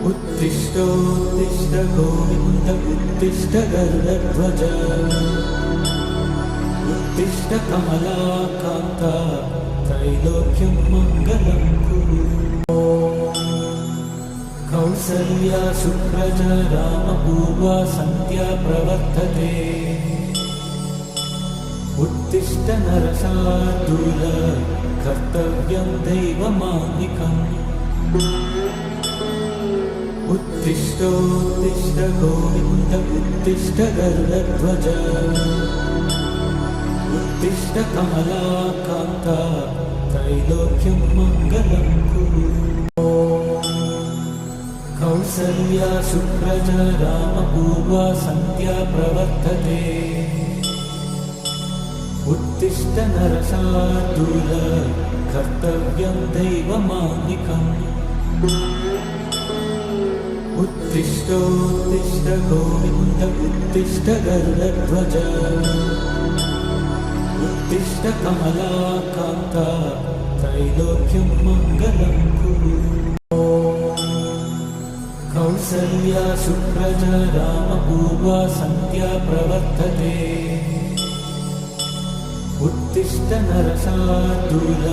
உத்திஷ்டோத்திஷ்ட கோவிந்த உத்திஷ்ட கருடத்வஜ உத்திஷ்ட கமலாகாந்தா தைலோக்கியம் மங்களம் குரு. கௌசல்யா சுப்ரஜா ராமபூர்வா சந்தியா பிரவர்த்ததே உத்திஷ்ட நரசார்தூல கர்த்தவ்யம் தெய்வமானிகம் உத்திஷ்டோத்திஷ்ட கோவிந்த உத்திஷ்ட கருடத்வஜ உத்திஷ்ட கமலாகாந்தா தைலோக்கியம் மங்களம் குரு. கௌசல்யா சுப்ரஜா ராமபூர்வா சந்தியா பிரவர்த்ததே உத்திஷ்ட நரசார்தூல கர்த்தவ்யம் தெய்வமானிகம் உத்திஷ்டோத்திஷ்ட கோவிந்த உத்திஷ்ட கருடத்வஜ உத்திஷ்ட கமலாகாந்தா தைலோக்கியம் மங்களம் குரு. கௌசல்யா சுப்ரஜா ராமபூர்வா சந்தியா பிரவர்த்ததே உத்திஷ்ட நரசார்தூல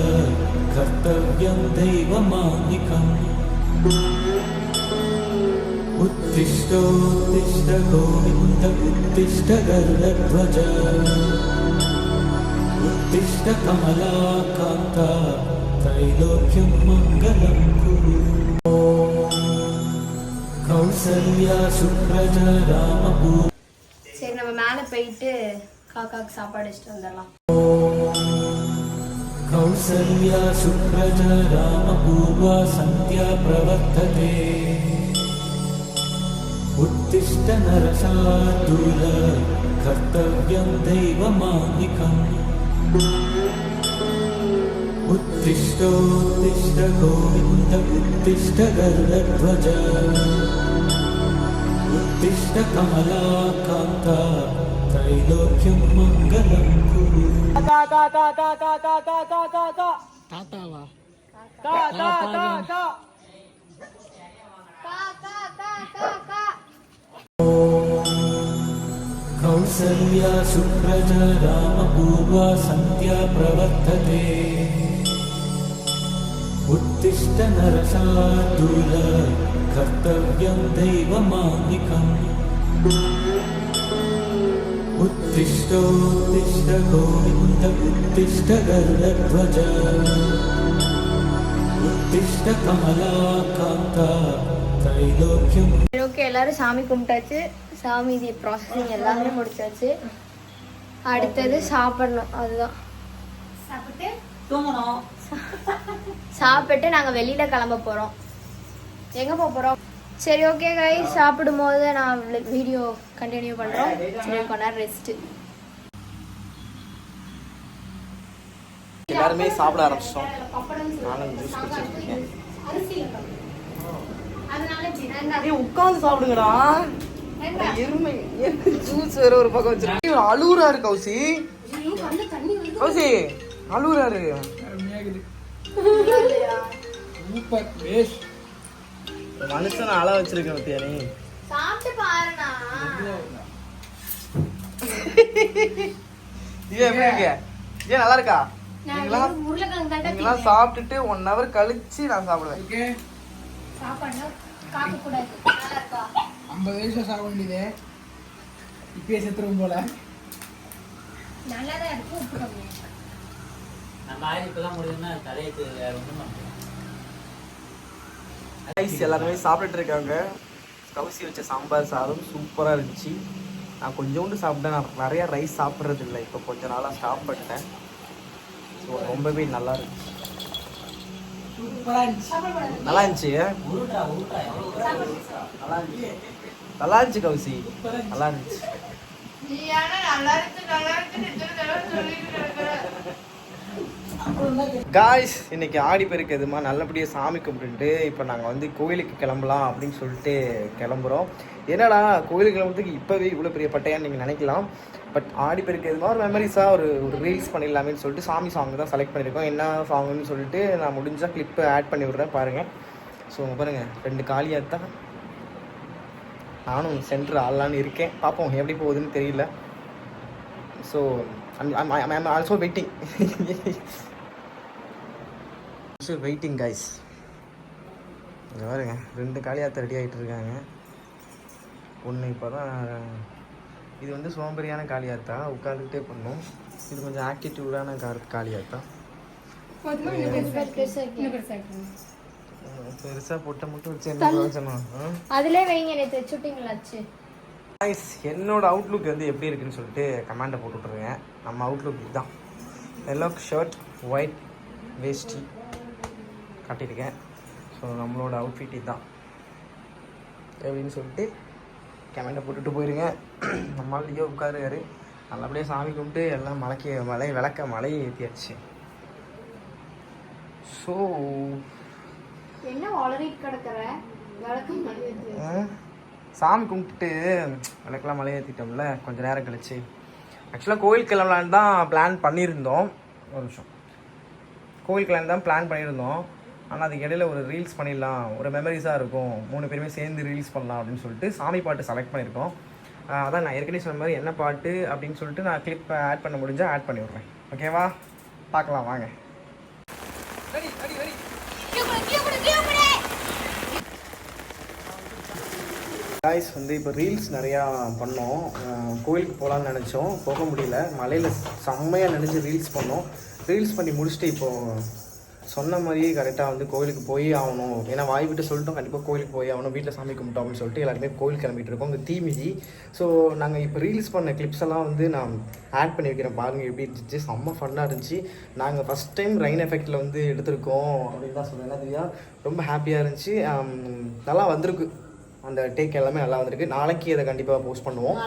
கர்த்தவ்யம் தெய்வமானிகம் உத்திஷ்டோத்திஷ்ட கோவிந்த उत्तिष्ठ गरुडध्वज उत्तिष्ठ कमलाकान्ता त्रैलोक्यं मङ्गलं कुरु कौसल्या सुप्रजा रामपूर्वा சரி நம்ம மேல போயிட்டு காக்காக்கு சாப்பாடு வச்சுட்டு வந்துடலாம். कौसल्या सुप्रजा रामपूर्वा सन्ध्या प्रवर्तते उत्तिष्ठ नरशार्दूल कर्तव्यं दैवमान्निकम् उत्तिष्ठोत्तिष्ठ गोविन्द उत्तिष्ठ गरुडध्वज उत्तिष्ठ कमलाकान्ता त्रैलोक्यं मङ्गलं कुरु தாத்தாவா कौसल्या सुप्रजा रामपूर्वा सन्ध्या प्रवर्तते उत्तिष्ठ नरशार्दूल कर्तव्यं दैवमान्निकम् उत्तिष्ठोत्तिष्ठ गोविन्द उत्तिष्ठ गरुडध्वज उत्तिष्ठ कमलाकान्ता त्रैलोक्यं ஓகே, எல்லாரும் சாமி கும்பிட்டாச்சு. சாமி இது ப்ராசஸிங் எல்லாமே முடிச்சாச்சு. அடுத்தது சாப்பிடணும். அதுதான் சாப்பிட்டு தூங்கணும். சாப்பிட்டு நாங்கள் வெளியில கிளம்ப போறோம். எங்க போறோம்? சரி ஓகே கைஸ், சாப்பிடும் போது நான் வீடியோ கண்டினியூ பண்றோம். சரி கொஞ்ச நேரம் ரெஸ்ட். எல்லாருமே சாப்பிட ஆரம்பிச்சிட்டோம். நானும் ஜூஸ் குடிச்சிட்டு இருக்கேன். ஏய் உட்கார்ந்து சாப்பிடுங்கடா. எருமை ஜூஸ் வேற ஒரு பக்கம் வச்சிருக்கேன். அழுகுறாரு கௌசி. கௌசி அழுகுறாரு. Super face. மனுஷனை அழ வச்சிருக்க பத்தியா நீ? சாப்பிட்டு பாருண்ணா. இது எப்படி இருக்கு? இது நல்லா இருக்கா? உருளைக்கிழங்கு தாண்டா நீங்களாம் சாப்பிட்டுட்டு 1 hour கழிச்சு நான் சாப்பிடுவேன். ஓகே சாப்பாடு காக்க கூடாது. 50 வயசு சாக வேண்டியது இப்பயே செத்துரும் போல. நல்லா தான் இருக்கு. உப்பு கம்மி. நம்ம ஆயில் இப்பதான் முடியுதுன்னா தலையத்து வேற ஒன்றும் பண்ணுறோம். ரைஸ் எல்லாருமே சாப்பிட்டுட்டு இருக்காங்க. கவுசி வச்ச சாம்பார் சாதம் சூப்பராக இருந்துச்சு. நான் கொஞ்சோண்டு சாப்பிட்டேன். நான் நிறையா ரைஸ் சாப்பிட்றது இல்லை. இப்போ கொஞ்ச நாளாக ஸ்டாப் பண்ணிட்டேன். ஸோ ரொம்பவே நல்லா இருந்துச்சு. சூப்பரா இருந்துச்சு. நல்லா இருந்துச்சு. உருட்டா எவ்வளோ நல்லா இருந்துச்சு கவுசி. நல்லா இருந்துச்சு. காய்ஸ் இன்னைக்கு ஆடி பெருக்கு எதுமா நல்லபடியாக சாமி கும்பிட்டுட்டு இப்போ நாங்கள் வந்து கோயிலுக்கு கிளம்பலாம் அப்படின்னு சொல்லிட்டு கிளம்புறோம். என்னடா கோயிலுக்கு கிளம்புறதுக்கு இப்போவே இவ்வளோ பெரிய பட்டையான்னு நீங்கள் நினைக்கலாம். பட் ஆடி பெருக்கு எதுமா ஒரு மெமரிஸாக ஒரு ரீல்ஸ் பண்ணிடலாமேன்னு சொல்லிட்டு சாமி சாங் தான் செலக்ட் பண்ணியிருக்கோம். என்ன சாங்னு சொல்லிட்டு நான் முடிஞ்சால் கிளிப்பை ஆட் பண்ணி விட்றேன் பாருங்கள். ஸோ பாருங்கள் 2 காலியாக தான். நானும் சென்டர் ஆடலான்னு இருக்கேன். பார்ப்போம் எப்படி போகுதுன்னு தெரியல. So I'm also waiting. Waiting guys. இங்கே பாருங்க 2 காலியாத்த ரெடி ஆகிட்டு இருக்காங்க. ஒன்று இப்போ தான். இது வந்து சோம்பேறியான காளியாத்தா, உட்காந்துக்கிட்டே பண்ணும். இது கொஞ்சம் ஆக்டிடியூடான காளியாத்தா. போதுமா? இன்னும் பெருசா இருக்கு. பெருசாக பொட்டை மட்டும் வச்சு என்ன பிரயோஜனம்? அதுலேயே வைங்க. நேற்று வச்சுட்டிங்களாச்சு. கைஸ் என்னோட அவுட்லுக் வந்து எப்படி இருக்குன்னு சொல்லிட்டு கமெண்டை போட்டு விட்ருங்க. நம்ம அவுட்லுக் இதுதான். எல்லோ ஷர்ட், ஒயிட் வேஷ்டி கட்டியிருக்கேன். ஸோ நம்மளோட அவுட்ஃபிட் இதுதான் எப்படின்னு சொல்லிட்டு கமெண்டை போட்டுட்டு போயிருங்க. நம்மளால் லியோ உட்காருக்காரு. நல்லபடியாக சாமி கும்பிட்டு எல்லாம் மலையை ஏற்றியாச்சு. ஸோ என்ன வளரிட்டு கிடக்குற விளக்கம் மணி சாமி கும்பிட்டுட்டு விளக்கெல்லாம் மலையை ஏற்றிட்டோம்ல கொஞ்சம் நேரம் கழிச்சு. ஆக்சுவலாக கோயில் கிளம்பலான்னு தான் பிளான் பண்ணியிருந்தோம். ஒரு நிமிஷம். கோயில் கிளம்பி தான் பிளான் பண்ணியிருந்தோம். ஆனால் அதுக்கு இடையில ஒரு ரீல்ஸ் பண்ணிடலாம், ஒரு மெமரிஸாக இருக்கும், 3 பேருமே சேர்ந்து ரீல்ஸ் பண்ணலாம் அப்படின்னு சொல்லிட்டு சாமி பாட்டு செலக்ட் பண்ணியிருக்கோம். அதான் நான் ஏற்கனவே சொன்ன மாதிரி என்ன பாட்டு அப்படின்னு சொல்லிட்டு நான் கிளிப் ஆட் பண்ண முடிஞ்சால் ஆட் பண்ணி விட்றேன். ஓகேவா? பார்க்கலாம் வாங்க. காய்ஸ் வந்து இப்போ ரீல்ஸ் நிறையா பண்ணோம். கோயிலுக்கு போகலான்னு நினச்சோம், போக முடியல. மலையில் செம்மையாக நினச்சி ரீல்ஸ் பண்ணோம். ரீல்ஸ் பண்ணி முடிச்சுட்டு இப்போது சொன்ன மாதிரியே கரெக்டாக வந்து கோயிலுக்கு போய் ஆகணும். ஏன்னா வாய் விட்டு சொல்லிட்டோம் கண்டிப்பாக கோயிலுக்கு போய் ஆகணும், வீட்டில் சாமி கும்பிட்டோம் அப்படின்னு சொல்லிட்டு எல்லாருமே கோயில் கிளம்பிட்டு இருக்கோம். இங்கே தீமிதி. ஸோ நாங்கள் இப்போ ரீல்ஸ் பண்ண கிளிப்ஸ் எல்லாம் வந்து நான் ஆட் பண்ணி வைக்கிறேன், பாருங்கள் எப்படி இருந்துச்சு. செம்ம ஃபன்னாக இருந்துச்சு. நாங்கள் ஃபஸ்ட் டைம் ரெயின் எஃபெக்டில் வந்து எடுத்திருக்கோம் அப்படின்னு தான் சொல்கிறேன். என்ன தெரியா, ரொம்ப ஹாப்பியாக இருந்துச்சு. நல்லா வந்திருக்கு, அந்த டேக் எல்லாமே நல்லா வந்திருக்கு. நாளைக்கு அதை கண்டிப்பாக போஸ்ட் பண்ணுவோம்.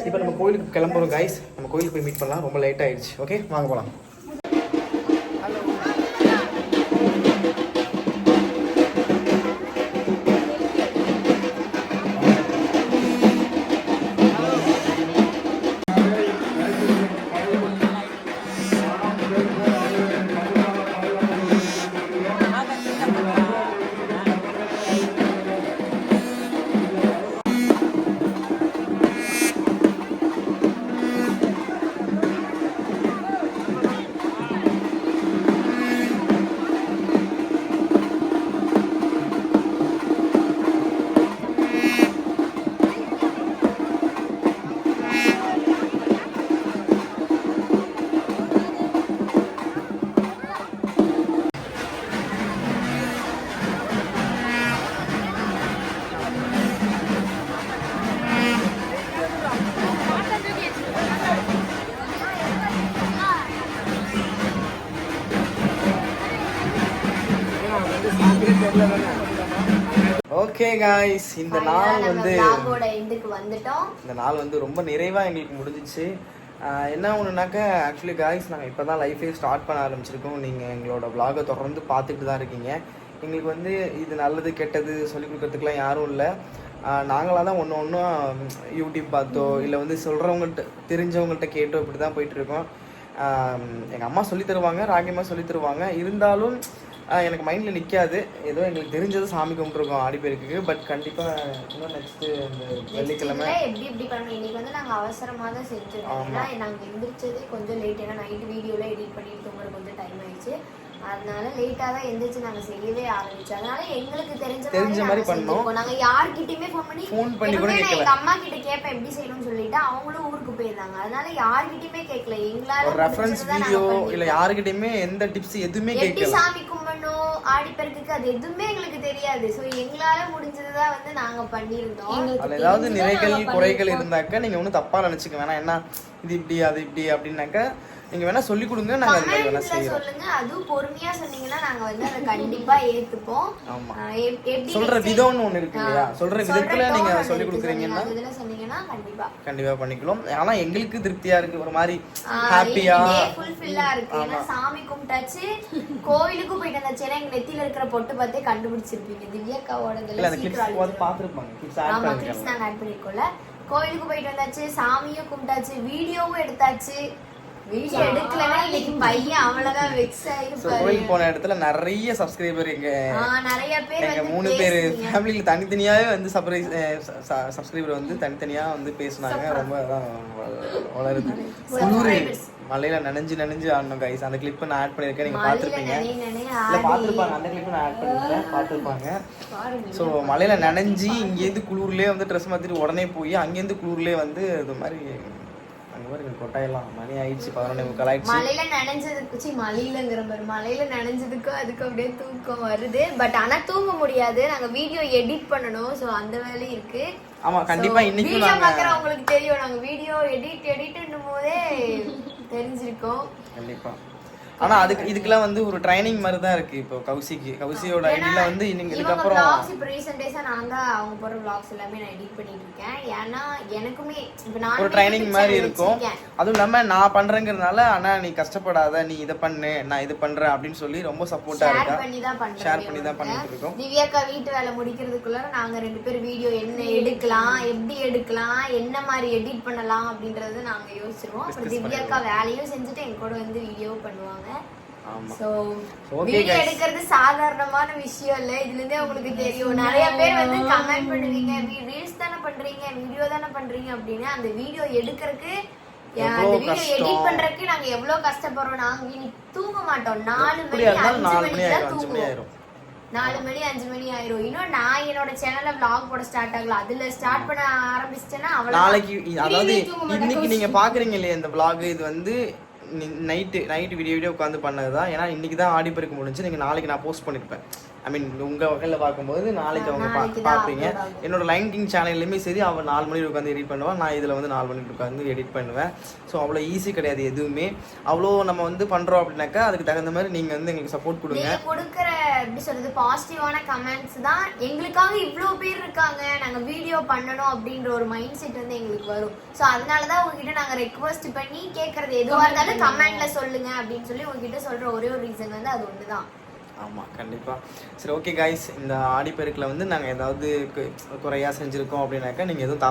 இப்போ நம்ம கோயிலுக்கு கிளம்புறோம் கைஸ். நம்ம கோயிலுக்கு போய் மீட் பண்ணலாம், ரொம்ப லேட் ஆயிடுச்சு. ஓகே வாங்க போகலாம். ஓகே காய்ஸ், இந்த நாள் வந்து இந்த நாள் வந்து ரொம்ப நிறைவாக எங்களுக்கு முடிஞ்சிச்சு. என்ன ஒன்றுனாக்கா, ஆக்சுவலி காய்ஸ் நாங்கள் இப்போ தான் லைஃபே ஸ்டார்ட் பண்ண ஆரம்பிச்சிருக்கோம். நீங்கள் எங்களோட vlog-ஐ தொடர்ந்து பார்த்துட்டு தான் இருக்கீங்க. எங்களுக்கு வந்து இது நல்லது கெட்டது சொல்லிக் கொடுக்கறதுக்குலாம் யாரும் இல்லை. நாங்களாக தான் ஒன்று ஒன்றும் யூடியூப் பார்த்தோ இல்லை வந்து சொல்கிறவங்கள்ட்ட தெரிஞ்சவங்கள்ட்ட கேட்டோ இப்படி தான் போயிட்டுருக்கோம். எங்கள் அம்மா சொல்லி தருவாங்க, ராகியம்மா சொல்லி தருவாங்க. இருந்தாலும் எனக்கு மைண்டில் நிற்காது. ஏதோ எங்களுக்கு தெரிஞ்சது சாமி கும்பிட்டுருக்கோம் ஆடிப்பெருக்கு. பட் கண்டிப்பாக இன்னும் நெக்ஸ்ட்டு இந்த வெள்ளிக்கிழமை எப்படி பண்ணணும். இன்னைக்கு வந்து நாங்கள் அவசரமாக தான் செஞ்சோம். ஏன்னா நாங்கள் எந்திரிச்சதே கொஞ்சம் லேட். ஏன்னா நைட்டு வீடியோலாம் எடிட் பண்ணிட்டு உங்களுக்கு கொஞ்சம் டைம் ஆயிடுச்சு. அதனால லேட்டாக தான் எந்திரிச்சு நாங்கள் செய்யவே ஆரம்பிச்சோம். அதனால எங்களுக்கு தெரிஞ்ச மாதிரி பண்ணோம். நாங்கள் யார்கிட்டயுமே ஃபோன் பண்ணி கூட எங்கள் அம்மா கிட்ட கேட்பேன் எப்படி செய்யணும்னு சொல்லிட்டு. அவங்களும் ஊருக்கு போயிருந்தாங்க. அதனால யார்கிட்டயுமே கேட்கல. எங்களால ரெஃபரன்ஸ் வீடியோ இல்லை யாருக்கிட்டையுமே எந்த டிப்ஸ் எதுவுமே கேட்கல. சாமி கும்பிடணும் ஆடிப்பெருக்குக்கு அது எதுவுமே எங்களுக்கு தெரியாது. ஸோ எங்களால முடிஞ்சதுதான் வந்து நாங்க பண்ணியிருந்தோம். அதில் ஏதாவது நிறைகள் குறைகள் இருந்தாக்கா நீங்க ஒன்றும் தப்பா நினைச்சுக்க வேணாம். என்ன இது இப்படி அது இப்படி அப்படின்னாக்கா நீங்க வேணா சொல்லி கொடுங்க, நாங்க அது மாதிரி வேணா செய்யறோம். சொல்லுங்க, அதுவும் பொறுமையா சொன்னீங்கன்னா நாங்க வந்து அதை கண்டிப்பா ஏத்துப்போம். ஆமா, சொல்ற விதம்னு ஒண்ணு இருக்கு இல்லையா, சொல்ற விதத்துல நீங்க சொல்லி கொடுக்குறீங்கன்னா அதுல சொன்னீங்கன்னா கண்டிப்பா பண்ணிக்கலாம். ஆனா எங்களுக்கு திருப்தியா இருக்கு, ஒரு மாதிரி ஹாப்பியா ஃபுல்ஃபில்லா இருக்கு. ஏன்னா சாமி கும்பிட்டாச்சு, கோயிலுக்கு போயிட்டு வந்தாச்சு. ஏன்னா எங்க நெத்தியில இருக்கிற பொட்டு பார்த்தே கண்டுபிடிச்சிருப்பீங்க. திவ்யாக்காவோட பாத்துருப்பாங்க. நாங்க ஆட் பண்ணிருக்கோம்ல. கோயிலுக்கு போயிட்டு வந்தாச்சு, சாமியும் கும்பிட்டாச்சு, வீடியோவும் எடுத்தாச்சு. வீடியோ எடுக்கலனா இன்னைக்கு பையன் அவ்வளவுதான் வெக்ஸ் ஆயிருப்பாரு. கோயில் போன இடத்துல நிறைய சப்ஸ்கிரைபர் நிறைய பேர் எங்க 3 பேர் ஃபேமிலில தனித்தனியாவே வந்து சப்ஸ்கிரைபர் வந்து தனித்தனியா வந்து பேசுனாங்க. ரொம்ப வளருது. மலையில நனைஞ்சு ஆடணும் கைஸ். அந்த கிளிப் நான் ஆட் பண்ணிருக்கேன், நீங்க பாத்துருப்பீங்க. இல்ல பாத்துருப்பாங்க, அந்த கிளிப் நான் ஆட் பண்ணிருக்கேன், பாத்துருப்பாங்க. சோ மலையில நனைஞ்சு இங்கேருந்து குளூர்லயே வந்து ட்ரெஸ் மாத்திட்டு உடனே போய் அங்கேருந்து குளூர்லயே வந்து இது மாதிரி கொட்டாயெல்லாம் மணி ஆயிடுச்சு 11:45 ஆயிடுச்சு. மலையில நனைஞ்சதுக்கு மலையில நனைஞ்சதுக்கும் அதுக்கு அப்படியே தூக்கம் வருது. பட் ஆனா தூங்க முடியாது, நாங்க வீடியோ எடிட் பண்ணணும். சோ அந்த வேலை இருக்கு. ஆமா கண்டிப்பா இன்னைக்கு வீடியோ பார்க்கற உங்களுக்கு தெரியும், நாங்க வீடியோ எடிட்னும் போதே தெரிஞ்சிருக்கும் கண்டிப்பா. ஆனா இதுக்கெல்லாம் வந்து ஒரு ட்ரைனிங் மாதிரி தான் இருக்கு. இப்போ கௌசியோட ஐடியில வந்து இதுக்கப்புறம் vlogs இப்போ ரீசன்ட் டேஸா நான் தான் அவங்க போற vlogs எல்லாமே நான் எடிட் பண்ணிட்டு இருக்கேன். ஏன்னா எனக்குமே இப்போ நான் ஒரு ட்ரைனிங் மாதிரி இருக்கும். அதுவும் இல்லாம நான் பண்றேங்கிறதுனால ஆனா நீ கஷ்டப்படாத, நீ இத பண்ணு, நான் இது பண்றேன் அப்படின்னு சொல்லி ரொம்ப சப்போர்ட்டா இருக்கா. ஷேர் பண்ணி தான் பண்ணிட்டு இருக்கோம். திவ்யாக்கா வீட்டு வேலை முடிக்கிறதுக்குள்ள நாங்க 2 பேர் வீடியோ என்ன எடுக்கலாம், எப்படி எடுக்கலாம், என்ன மாதிரி எடிட் பண்ணலாம் அப்படிங்கறது நாங்க யோசிச்சிருவோம். அப்புறம் திவ்யாக்கா வேலையும் செஞ்சுட்டு என் கூட வந்து வீடியோ பண்ணுவாங்க. வீடியோ எடுக்கிறது சாதாரணமான விஷயம் இல்ல. இதுல இருந்தே உங்களுக்கு தெரியும், நிறைய பேர் வந்து கமெண்ட் பண்ணுவீங்க, ரீல்ஸ் தானே பண்றீங்க, வீடியோ தானே பண்றீங்க அப்படின்னு. அந்த வீடியோ எடுக்கிறதுக்கு, அந்த வீடியோ எடிட் பண்றதுக்கு நாங்க எவ்வளவு கஷ்டப்படுறோம். நாங்க இன்னைக்கு தூங்க மாட்டோம். 4 மணி 5 மணிக்கு தான் தூங்குவோம். 4 மணி 5 மணி ஆயிரும். இன்னும் நான் என்னோட சேனல்ல vlog போட ஸ்டார்ட் ஆகல. அதுல ஸ்டார்ட் பண்ண ஆரம்பிச்சிட்டேன்னா அவ்வளவு. நாளைக்கு அதாவது இன்னைக்கு நீங்க பாக்குறீங்க இல்லையா இந்த vlog, இது வந்து நைட்டு வீடியோ உட்காந்து பண்ணதுதான். ஏன்னா இன்னைக்கு தான் ஆடிப்பெருக்கு முடிஞ்சு. நீங்க நாளைக்கு நான் போஸ்ட் பண்ணிருப்பேன். ஐ மீன் உங்க வகையில பார்க்கும்போது நாளைக்கு அவங்க பார்ப்பீங்க. என்னோட லைன் கிங் சேனல்லையுமே சரி, அவன் 4 மணி உட்காந்து எடிட் பண்ணுவான், நான் இதில் வந்து 4 மணிக்கு உட்காந்து எடிட் பண்ணுவேன். ஸோ அவ்வளோ ஈஸி கிடையாது எதுவுமே. அவ்வளோ நம்ம வந்து பண்ணுறோம் அப்படின்னாக்கா அதுக்கு தகுந்த மாதிரி நீங்கள் வந்து எங்களுக்கு சப்போர்ட் கொடுங்க. நீங்கள் கொடுக்குற எப்படி சொல்கிறது பாசிட்டிவான கமெண்ட்ஸ் தான் எங்களுக்காக இவ்வளோ பேர் இருக்காங்க, நாங்கள் வீடியோ பண்ணணும் அப்படின்ற ஒரு மைண்ட் செட் வந்து எங்களுக்கு வரும். ஸோ அதனால தான் உங்ககிட்ட நாங்கள் ரெக்வஸ்ட் பண்ணி கேட்குறது எதுவாக இருந்தாலும் கமெண்ட்ல சொல்லுங்க அப்படின்னு சொல்லி உங்ககிட்ட சொல்கிற ஒரே ஒரு ரீசன் வந்து அது ஒன்று தான். ஆமாம், கண்டிப்பாக. சரி, ஓகே கைஸ், இந்த ஆடிப்பெருக்கில் வந்து நாங்கள் ஏதாவது குறையாக செஞ்சுருக்கோம் அப்படின்னாக்கா நீங்கள் எதுவும்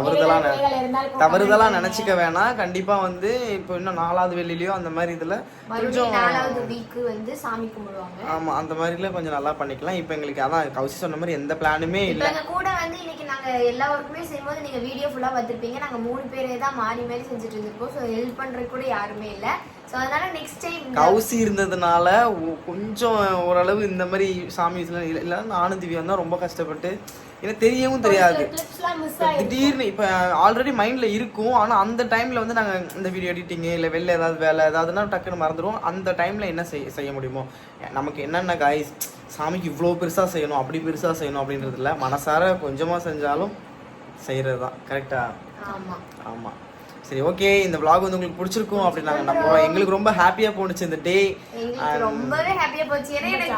தவறுதலாக நினச்சிக்க வேணாம். கண்டிப்பாக வந்து இப்போ இன்னும் 4வது வெள்ளிலையோ அந்த மாதிரி இதில் கொஞ்சம் 4வது வீக்கு வந்து சாமி கும்பிடுவாங்க. ஆமாம், அந்த மாதிரில கொஞ்சம் நல்லா பண்ணிக்கலாம். இப்போ எங்களுக்கு அதான் கௌசி சொன்ன மாதிரி எந்த பிளானுமே இல்லை. எங்கள் கூட வந்து இன்னைக்கு நாங்கள் எல்லா ஒர்க்குமே செய்யும்போது நீங்கள் வீடியோ ஃபுல்லாக பார்த்துருப்பீங்க. நாங்கள் 3 பேரே தான் மாறி மாறி செஞ்சுட்டு இருந்திருப்போம். ஸோ ஹெல்ப் பண்ணுறது கூட யாருமே இல்லை. ஸோ அதனால நெக்ஸ்ட் டைம் கௌசி இருந்ததுனால கொஞ்சம் ஓரளவு இந்த மாதிரி சாமி இல்லை. நானும் திவ்யா தான் ரொம்ப கஷ்டப்பட்டு, எனக்கு தெரியவும் தெரியாது. திடீர்னு இப்போ ஆல்ரெடி மைண்டில் இருக்கும், ஆனால் அந்த டைமில் வந்து நாங்கள் இந்த வீடியோ எடிட்டிங்கு இல்லை வெளில ஏதாவது வேலை ஏதாவதுனா டக்குன்னு மறந்துடுவோம். அந்த டைமில் என்ன செய்ய முடியுமோ, நமக்கு என்னென்ன காய்ஸ் சாமிக்கு இவ்வளோ பெருசாக செய்யணும் அப்படி பெருசாக செய்யணும் அப்படின்றது இல்லை, மனசார கொஞ்சமாக செஞ்சாலும் செய்கிறது தான். கரெக்டா? ஆமாம் ஆமாம். சரி, ஓகே, இந்த vlog வந்து உங்களுக்கு பிடிச்சிருக்கும் அப்படின்னு நாங்கள் நம்புறோம். எங்களுக்கு ரொம்ப ஹாப்பியாக போணுச்சு இந்த டே. எங்களுக்கு ரொம்பவே ஹாப்பியா போச்சு. ஏன்னா எனக்கு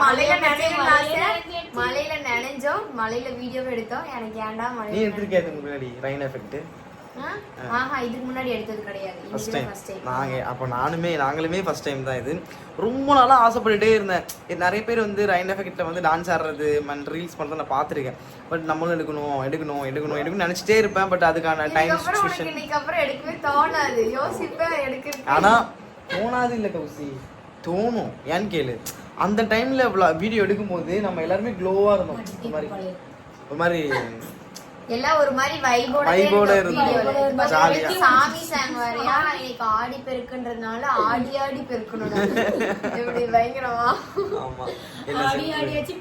மலையில நனைஞ்சோம், மலையில வீடியோ எடுத்தோம். எனக்கு ஏன்டா நீ மலையில எடுத்துருக்கேன் முன்னாடி ரெயின் எஃபெக்ட்? இதுக்கு முன்னாடி எடுத்தது கிடையாது. ஃபர்ஸ்ட் டைம் நாங்களுமே ஃபர்ஸ்ட் டைம் தான் இது. ரொம்ப நாளா ஆசைப்பட்டுட்டே இருந்தேன். நிறைய பேர் வந்து ரெயின் எஃபெக்ட்ல வந்து டான்ஸ் ஆடுறது ரீல்ஸ் பண்றத நான் பார்த்துருக்கேன். பட் நம்மளும் எடுக்கணும் நினைச்சிட்டே இருப்பேன். பட் அதுக்கான டைம் சிச்சுவேஷன் அப்புறம் எடுக்கவே தோணாது. யோசிப்பேன் எடுக்க. ஆனா தோணாது இல்ல கௌசி, தோணும். ஏன்னு கேளு, அந்த டைம்ல வீடியோ எடுக்கும் போது நம்ம எல்லாருமே க்ளோவா இருந்தோம். ஒரு மாதிரி எல்லாம் ஒரு மாதிரி வைபோட இருந்தோம். சாமி சாங் வரையா இன்னைக்கு ஆடி பெருக்குன்றதுனால ஆடி பெருக்கணும். எப்படி பயங்கரமா? ஆமா, ஆடியாச்சு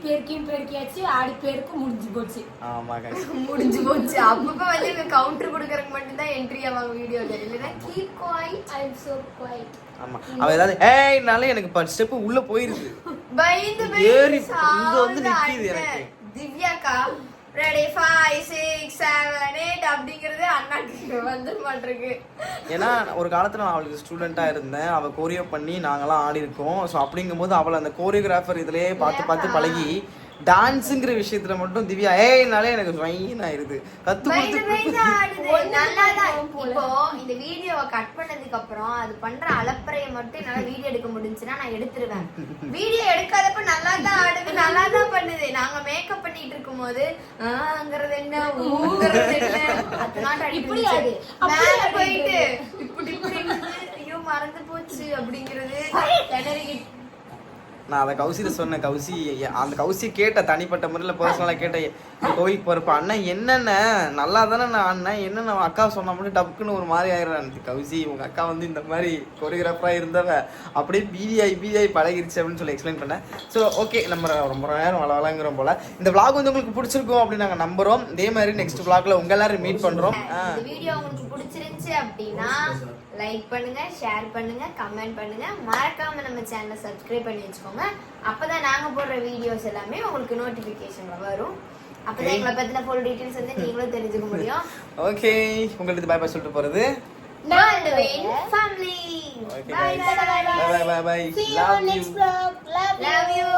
பெருக்கியாச்சு ஆடி பெருக்கு முடிஞ்சு போச்சு. ஆமா முடிஞ்சு போச்சு. அப்பப்ப வந்து கவுண்டர் கொடுக்கறதுக்கு மட்டும் தான் என்ட்ரி ஆவாங்க வீடியோல. இல்லனா keep quiet, I am so quiet. ஆமா, அவ ஏதாவது ஏய்னால எனக்கு 10 ஸ்டெப் உள்ள போயிருது. பயந்து ஏறி இங்க வந்து நிக்குது எனக்கு. திவ்யாக்கா ரெடி 5 6 7 8 அப்படிங்கறது அண்ணாக்கு வந்து மாட்டிருக்கு. ஏன்னா ஒரு காலத்துல நான் அவளுக்கு ஸ்டூடெண்டா இருந்தேன். அவ கோரியோ பண்ணி நாங்கெல்லாம் ஆடி இருக்கோம். ஸோ அப்படிங்கும்போது அவளை அந்த கோரியோகிராஃபர் இதுலயே பார்த்து பழகி டான்ஸுங்கிற விஷயத்துல மட்டும் திவ்யா ஏய்னாலே எனக்கு ஸ்வைன் ஆயிருது. இப்போ இந்த வீடியோவை கட் பண்ணதுக்கு அப்புறம் அது பண்ற அலப்பறையை மட்டும் என்னால வீடியோ எடுக்க முடிஞ்சுன்னா நான் எடுத்துருவேன். வீடியோ எடுக்காதப்ப நல்லா தான் ஆடுது, நல்லா தான் பண்ணுது. நாங்க மேக்கப் பண்ணிட்டு இருக்கும் போது ஆங்கிறது என்ன ஊங்கிறது என்ன அதெல்லாம் இப்படி ஆடு மேல போயிட்டு இப்படி ஐயோ மறந்து போச்சு அப்படிங்கிறது திணறிக்கிட்டு. நான் அதை கௌசியில் சொன்னேன். அந்த கௌசியை கேட்ட தனிப்பட்ட முறையில் பர்சனலாக கேட்டேன். கோவிலுக்கு போகிறப்ப அண்ணன் என்னென்ன நல்லா தானே நான் அண்ணன் என்னென்ன அக்கா சொன்ன மட்டும் டப்புக்குன்னு ஒரு மாதிரி ஆயிடுறேன். கௌசி உங்கள் அக்கா வந்து இந்த மாதிரி கொரியோகிராஃபராக இருந்தவ அப்படியே பிடிஐ பழகிருச்சு அப்படின்னு சொல்லி எக்ஸ்பிளைன் பண்ணேன். ஸோ ஓகே, நம்ம ரொம்ப நேரம் வளங்குறோம் போல். இந்த vlog வந்து உங்களுக்கு பிடிச்சிருக்கும் அப்படின்னு நாங்கள் நம்புகிறோம். இதே மாதிரி நெக்ஸ்ட் vlogல உங்கள் எல்லாரும் மீட் பண்ணுறோம். இந்த வீடியோ உங்களுக்கு பிடிச்சிருந்துச்சு அப்படின்னா லைக் பண்ணுங்க, ஷேர் பண்ணுங்க, கமெண்ட் பண்ணுங்க. மறக்காம நம்ம சேனலை சப்ஸ்கிரைப் பண்ணி வச்சுக்கோங்க. அப்பதான் நாங்க போடுற வீடியோஸ் எல்லாமே உங்களுக்கு நோட்டிபிகேஷன்ல வரும். அப்பதான் எங்களை பத்தின ஃபுல் டீடைல்ஸ் வந்து நீங்களும் தெரிஞ்சுக்க முடியும். ஓகே, உங்களுக்கு பை பை சொல்லிட்டு போறது family. Bye bye. See you on next vlog. Love you.